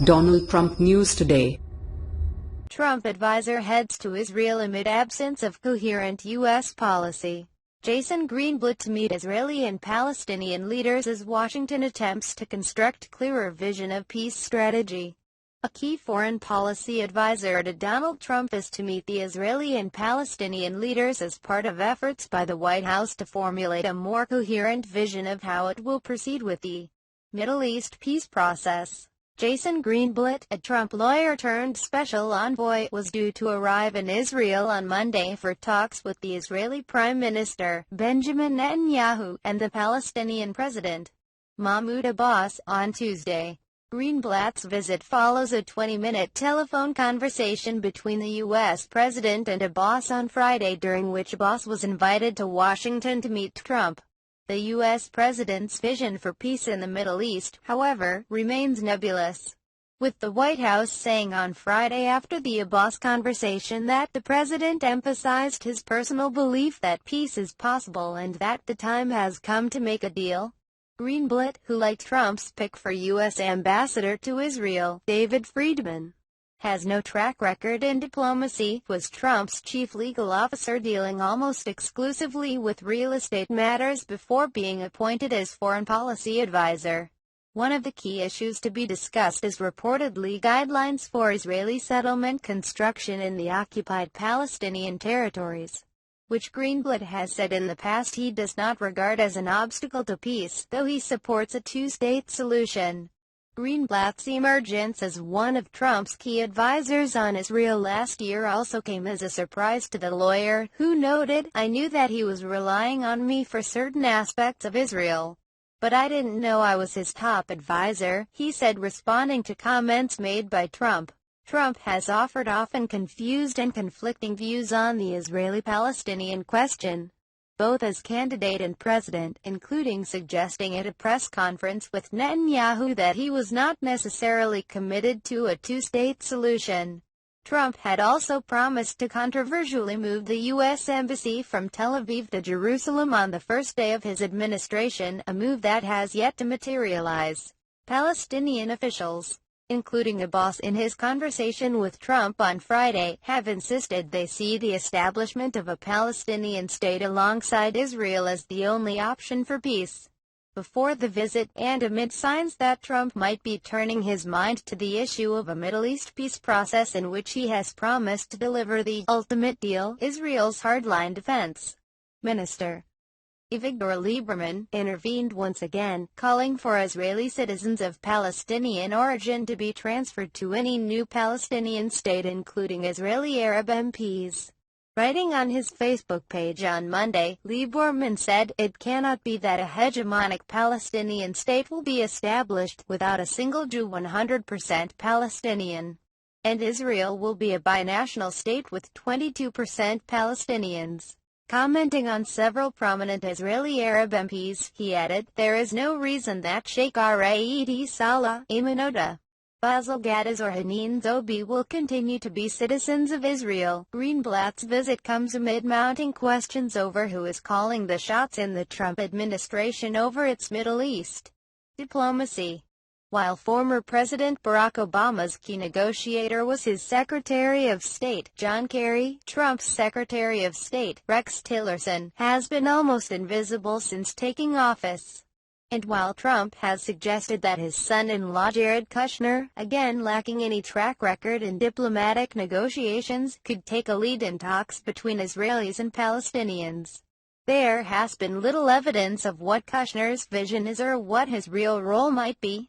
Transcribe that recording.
Donald Trump News Today. Trump advisor heads to Israel amid absence of coherent U.S. policy. Jason Greenblatt to meet Israeli and Palestinian leaders as Washington attempts to construct clearer vision of peace strategy. A key foreign policy advisor to Donald Trump is to meet the Israeli and Palestinian leaders as part of efforts by the White House to formulate a more coherent vision of how it will proceed with the Middle East peace process. Jason Greenblatt, a Trump lawyer turned special envoy, was due to arrive in Israel on Monday for talks with the Israeli Prime Minister, Benjamin Netanyahu, and the Palestinian President, Mahmoud Abbas, on Tuesday. Greenblatt's visit follows a 20-minute telephone conversation between the U.S. President and Abbas on Friday, during which Abbas was invited to Washington to meet Trump. The U.S. President's vision for peace in the Middle East, however, remains nebulous, with the White House saying on Friday after the Abbas conversation that the president emphasized his personal belief that peace is possible and that the time has come to make a deal. Greenblatt, who like Trump's pick for U.S. Ambassador to Israel, David Friedman, has no track record in diplomacy, was Trump's chief legal officer, dealing almost exclusively with real estate matters before being appointed as foreign policy advisor. One of the key issues to be discussed is reportedly guidelines for Israeli settlement construction in the occupied Palestinian territories, which Greenblatt has said in the past he does not regard as an obstacle to peace, though he supports a two-state solution. Greenblatt's emergence as one of Trump's key advisors on Israel last year also came as a surprise to the lawyer, who noted, "I knew that he was relying on me for certain aspects of Israel, but I didn't know I was his top advisor," he said, responding to comments made by Trump. Trump has offered often confused and conflicting views on the Israeli-Palestinian question, both as candidate and president, including suggesting at a press conference with Netanyahu that he was not necessarily committed to a two-state solution. Trump had also promised to controversially move the U.S. Embassy from Tel Aviv to Jerusalem on the first day of his administration, a move that has yet to materialize. Palestinian officials, including Abbas in his conversation with Trump on Friday, have insisted they see the establishment of a Palestinian state alongside Israel as the only option for peace. Before the visit, and amid signs that Trump might be turning his mind to the issue of a Middle East peace process in which he has promised to deliver the ultimate deal, Israel's hardline defense minister, Avigdor Lieberman, intervened once again, calling for Israeli citizens of Palestinian origin to be transferred to any new Palestinian state, including Israeli Arab MPs. Writing on his Facebook page on Monday, Lieberman said, "It cannot be that a hegemonic Palestinian state will be established without a single Jew 100% Palestinian, and Israel will be a binational state with 22% Palestinians." Commenting on several prominent Israeli Arab MPs, he added, "There is no reason that Sheikh Raed Salah, Ayman Odeh, Basil Gaddaz or Hanin Zobi will continue to be citizens of Israel." Greenblatt's visit comes amid mounting questions over who is calling the shots in the Trump administration over its Middle East diplomacy. While former President Barack Obama's key negotiator was his Secretary of State, John Kerry, Trump's Secretary of State, Rex Tillerson, has been almost invisible since taking office. And while Trump has suggested that his son-in-law Jared Kushner, again lacking any track record in diplomatic negotiations, could take a lead in talks between Israelis and Palestinians, there has been little evidence of what Kushner's vision is or what his real role might be.